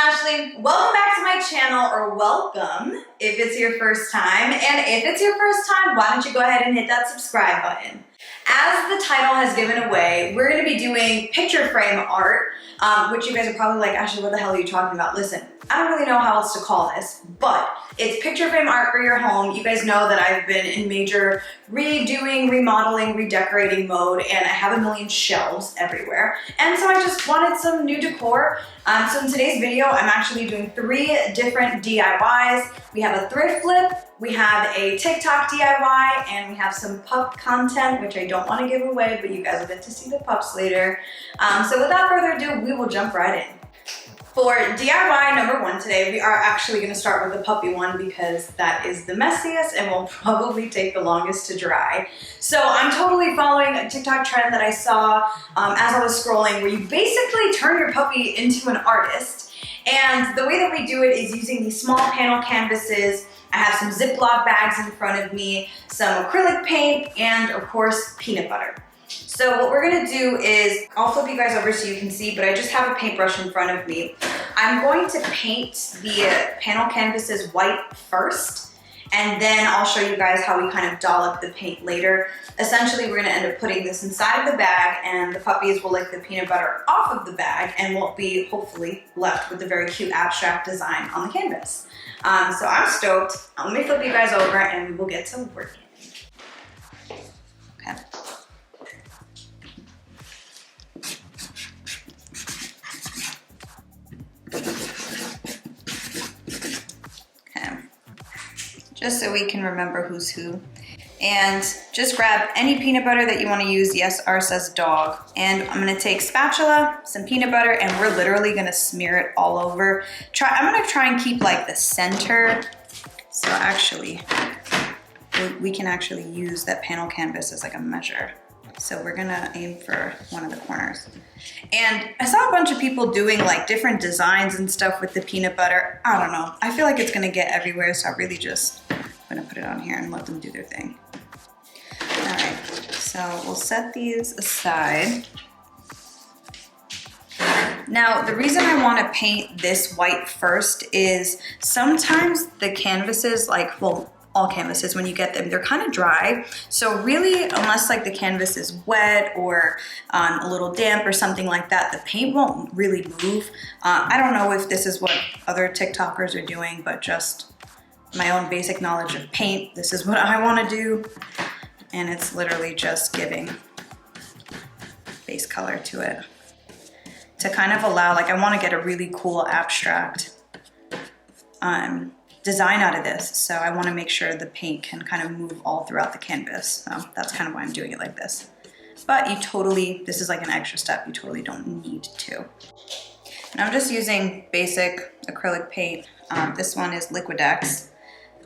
Smashley. Welcome back to my channel, or welcome if it's your first time. And if it's your first time, why don't you go ahead and hit that subscribe button. As the title has given away, we're going to be doing picture frame art, which you guys are probably like, Ashley, what the hell are you talking about? Listen, I don't really know how else to call this, but it's picture frame art for your home. You guys know that I've been in major redoing, remodeling, redecorating mode, and I have a million shelves everywhere. And so I just wanted some new decor. So in today's video, I'm actually doing 3 different DIYs. We have a thrift flip, we have a TikTok DIY, and we have some pup content, which I don't want to give away, but you guys will get to see the pups later. So without further ado, we will jump right in. For DIY number 1 today, we are actually going to start with the puppy one because that is the messiest and will probably take the longest to dry. So I'm totally following a TikTok trend that I saw as I was scrolling, where you basically turn your puppy into an artist. And the way that we do it is using these small panel canvases. I have some Ziploc bags in front of me, some acrylic paint, and of course, peanut butter. So what we're gonna do is, I'll flip you guys over so you can see, but I just have a paintbrush in front of me. I'm going to paint the panel canvases white first, and then I'll show you guys how we kind of doll up the paint later. Essentially, we're gonna end up putting this inside of the bag, and the puppies will lick the peanut butter off of the bag, and we'll be hopefully left with a very cute abstract design on the canvas. So I'm stoked. Let me flip you guys over and we will get to work. Okay. Just so we can remember who's who. And just grab any peanut butter that you want to use. Yes, ours says dog. And I'm going to take spatula, some peanut butter, and we're literally going to smear it all over. I'm going to try and keep like the center. So actually, we can actually use that panel canvas as like a measure. So we're going to aim for one of the corners. And I saw a bunch of people doing like different designs and stuff with the peanut butter. I don't know. I feel like it's going to get everywhere. So I really just going to put it on here and let them do their thing. All right, so we'll set these aside. Now, the reason I want to paint this white first is sometimes the canvases, like, well, all canvases, when you get them, they're kind of dry. So really, unless like the canvas is wet or a little damp or something like that, the paint won't really move. I don't know if this is what other TikTokers are doing, but just my own basic knowledge of paint, this is what I want to do. And it's literally just giving base color to it to kind of allow, like, I want to get a really cool abstract design out of this. So I want to make sure the paint can kind of move all throughout the canvas. So that's kind of why I'm doing it like this. But you totally, this is like an extra step. You totally don't need to. And I'm just using basic acrylic paint. This one is Liquidex.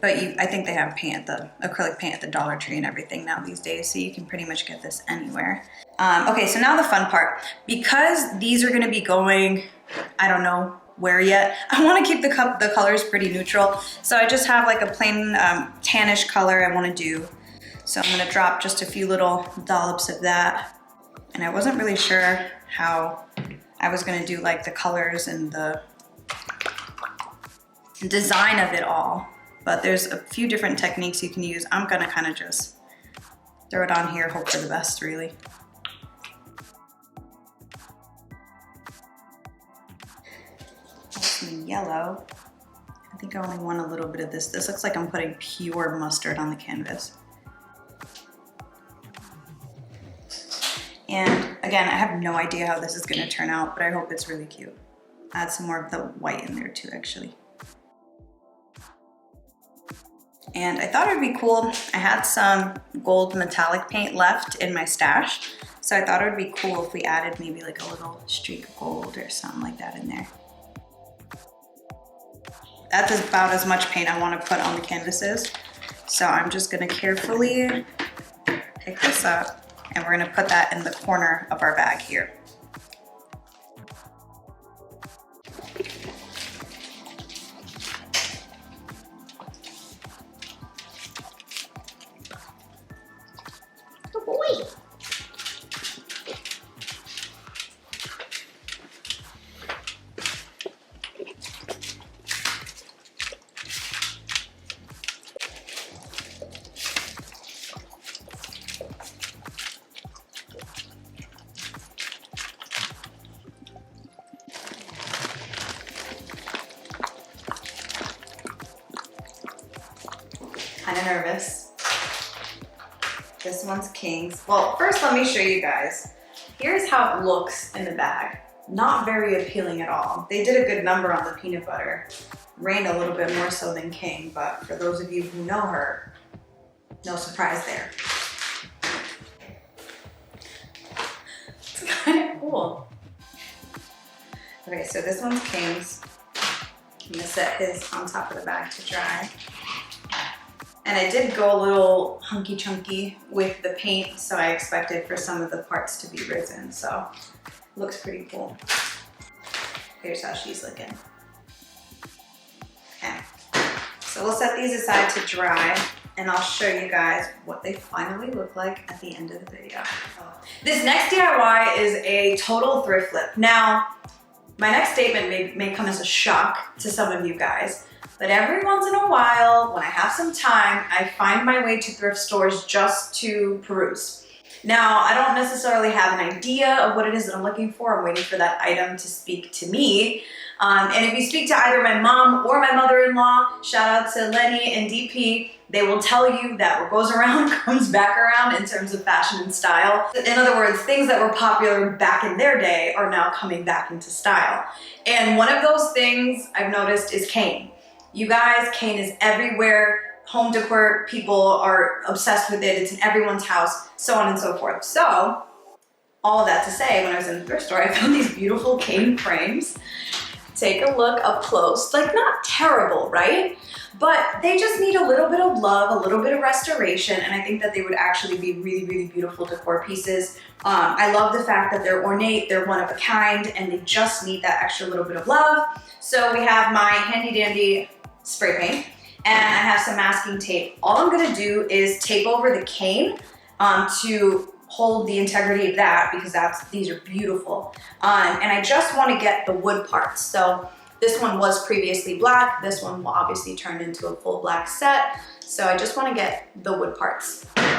But I think they have acrylic paint at the Dollar Tree and everything now these days, so you can pretty much get this anywhere. Okay, so now the fun part. Because these are gonna be going, I don't know where yet, I wanna keep the colors pretty neutral. So I just have like a plain tannish color I wanna do. So I'm gonna drop just a few little dollops of that. And I wasn't really sure how I was gonna do like the colors and the design of it all. But there's a few different techniques you can use. I'm gonna kind of just throw it on here, hope for the best, really. Some yellow. I think I only want a little bit of this. This looks like I'm putting pure mustard on the canvas. And again, I have no idea how this is gonna turn out, but I hope it's really cute. Add some more of the white in there too, actually. And I thought it'd be cool. I had some gold metallic paint left in my stash. So I thought it would be cool if we added maybe like a little streak of gold or something like that in there. That's about as much paint I want to put on the canvases. So I'm just gonna carefully pick this up and we're gonna put that in the corner of our bag here. Kind of nervous. This one's King's. Well, first let me show you guys. Here's how it looks in the bag. Not very appealing at all. They did a good number on the peanut butter. Rained a little bit more so than King, but for those of you who know her, no surprise there. It's kind of cool. Okay, so this one's King's. I'm gonna set his on top of the bag to dry. And I did go a little hunky chunky with the paint, so I expected for some of the parts to be risen, so looks pretty cool. Here's how she's looking. Okay, so we'll set these aside to dry, and I'll show you guys what they finally look like at the end of the video. This next DIY is a total thrift flip. Now, my next statement may come as a shock to some of you guys, but every once in a while, when I have some time, I find my way to thrift stores just to peruse. Now, I don't necessarily have an idea of what it is that I'm looking for. I'm waiting for that item to speak to me. And if you speak to either my mom or my mother-in-law, shout out to Lenny and DP, they will tell you that what goes around comes back around in terms of fashion and style. In other words, things that were popular back in their day are now coming back into style. And one of those things I've noticed is cane. You guys, cane is everywhere. Home decor people are obsessed with it. It's in everyone's house, so on and so forth. So, all of that to say, when I was in the thrift store, I found these beautiful cane frames. Take a look up close. Like, not terrible, right? But they just need a little bit of love, a little bit of restoration, and I think that they would actually be really, really beautiful decor pieces. I love the fact that they're ornate, they're one of a kind, and they just need that extra little bit of love. So we have my handy dandy spray paint, and I have some masking tape. All I'm gonna do is tape over the cane to hold the integrity of that, because these are beautiful. And I just wanna get the wood parts. So this one was previously black. This one will obviously turn into a full black set. So I just wanna get the wood parts. And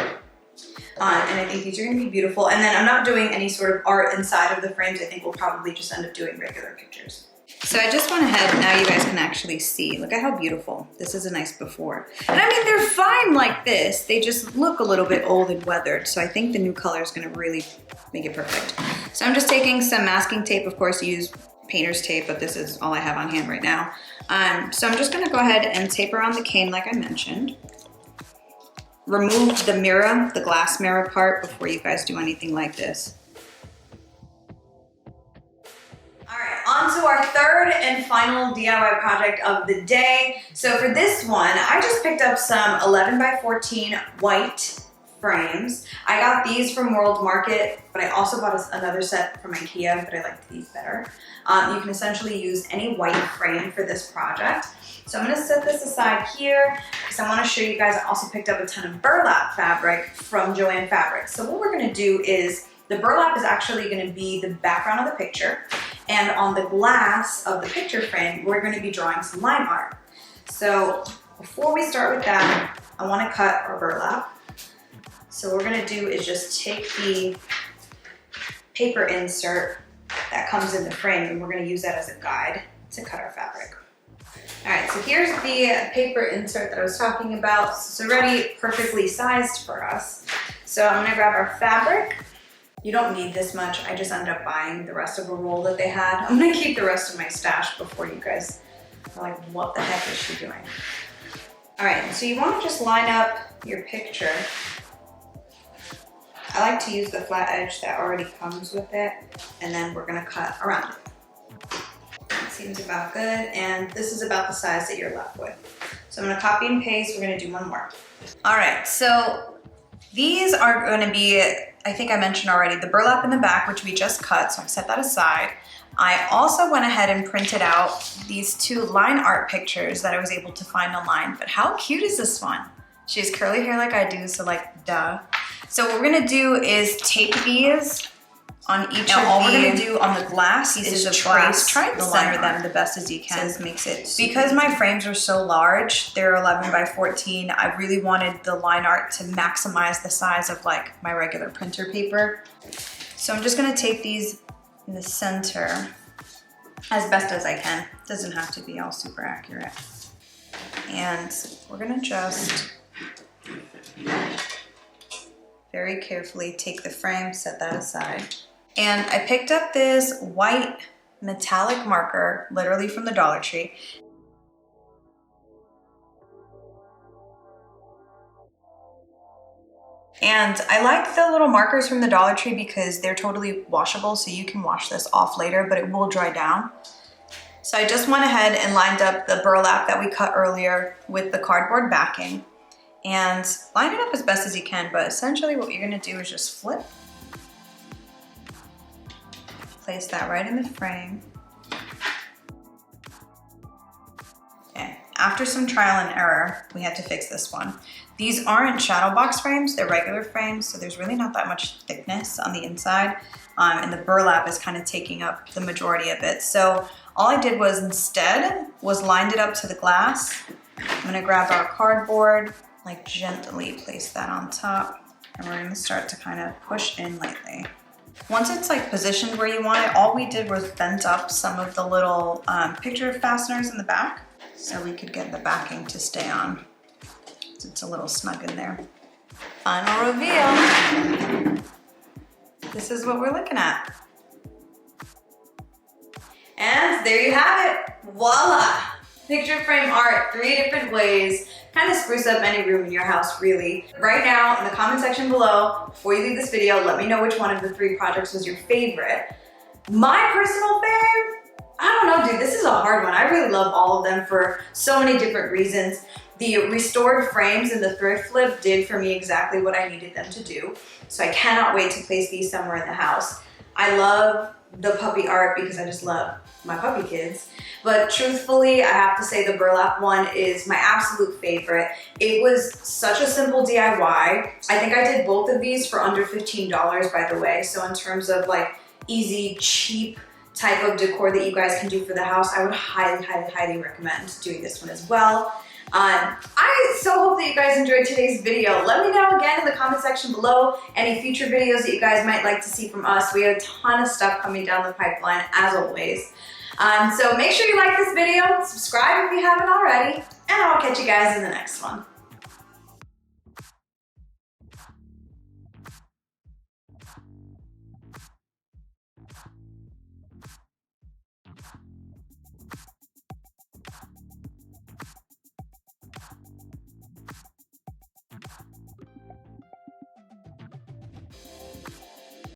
I think these are gonna be beautiful. And then I'm not doing any sort of art inside of the frames. I think we'll probably just end up doing regular pictures. So I just went ahead, now you guys can actually see. Look at how beautiful. This is a nice before. And I mean, they're fine like this. They just look a little bit old and weathered. So I think the new color is gonna really make it perfect. So I'm just taking some masking tape. Of course, you use painter's tape, but this is all I have on hand right now. So I'm just gonna go ahead and tape around the cane like I mentioned. Remove the mirror, the glass mirror part before you guys do anything like this. On to our third and final DIY project of the day. So for this one, I just picked up some 11 by 14 white frames. I got these from World Market, but I also bought another set from IKEA, but I liked these better. You can essentially use any white frame for this project. So I'm gonna set this aside here because I wanna show you guys, I also picked up a ton of burlap fabric from Joann Fabrics. So what we're gonna do is, the burlap is actually gonna be the background of the picture, and on the glass of the picture frame, we're gonna be drawing some line art. So before we start with that, I wanna cut our burlap. So what we're gonna do is just take the paper insert that comes in the frame, and we're gonna use that as a guide to cut our fabric. All right, so here's the paper insert that I was talking about. It's already perfectly sized for us. So I'm gonna grab our fabric. You don't need this much. I just ended up buying the rest of a roll that they had. I'm gonna keep the rest of my stash before you guys are like, what the heck is she doing? All right, so you wanna just line up your picture. I like to use the flat edge that already comes with it, and then we're gonna cut around it. That seems about good, and this is about the size that you're left with. So I'm gonna copy and paste, we're gonna do one more. All right, so these are gonna be, I think I mentioned already, the burlap in the back, which we just cut, so I set that aside. I also went ahead and printed out these two line art pictures that I was able to find online, but how cute is this one? She has curly hair like I do, so like, duh. So what we're gonna do is tape these on each of all we're gonna do on the glass pieces of glass. Try and center them the best as you can. So this makes it because my frames are so large, they're 11 by 14, I really wanted the line art to maximize the size of like my regular printer paper. So I'm just gonna tape these in the center as best as I can. Doesn't have to be all super accurate. And we're gonna just very carefully take the frame, set that aside. And I picked up this white metallic marker, literally from the Dollar Tree. And I like the little markers from the Dollar Tree because they're totally washable, so you can wash this off later, but it will dry down. So I just went ahead and lined up the burlap that we cut earlier with the cardboard backing and line it up as best as you can, but essentially what you're gonna do is just flip. Place that right in the frame. Okay. After some trial and error, we had to fix this one. These aren't shadow box frames, they're regular frames, so there's really not that much thickness on the inside, and the burlap is kind of taking up the majority of it. So all I did was instead lined it up to the glass. I'm gonna grab our cardboard, like gently place that on top, and we're gonna start to kind of push in lightly. Once it's like positioned where you want it, all we did was bent up some of the little picture fasteners in the back so we could get the backing to stay on. It's a little snug in there. Final reveal. This is what we're looking at. And there you have it. Voila! Picture frame art, 3 different ways. Kind of spruce up any room in your house, really. Right now, in the comment section below, before you leave this video, let me know which one of the 3 projects was your favorite. My personal fave? I don't know, dude, this is a hard one. I really love all of them for so many different reasons. The restored frames in the thrift flip did for me exactly what I needed them to do. So I cannot wait to place these somewhere in the house. I love the puppy art because I just love my puppy kids. But truthfully, I have to say the burlap one is my absolute favorite. It was such a simple DIY. I think I did both of these for under $15, by the way. So in terms of like easy, cheap type of decor that you guys can do for the house, I would highly, highly, highly recommend doing this one as well. I so hope that you guys enjoyed today's video. Let me know again in the comment section below any future videos that you guys might like to see from us. We have a ton of stuff coming down the pipeline as always. So make sure you like this video, subscribe if you haven't already, and I'll catch you guys in the next one.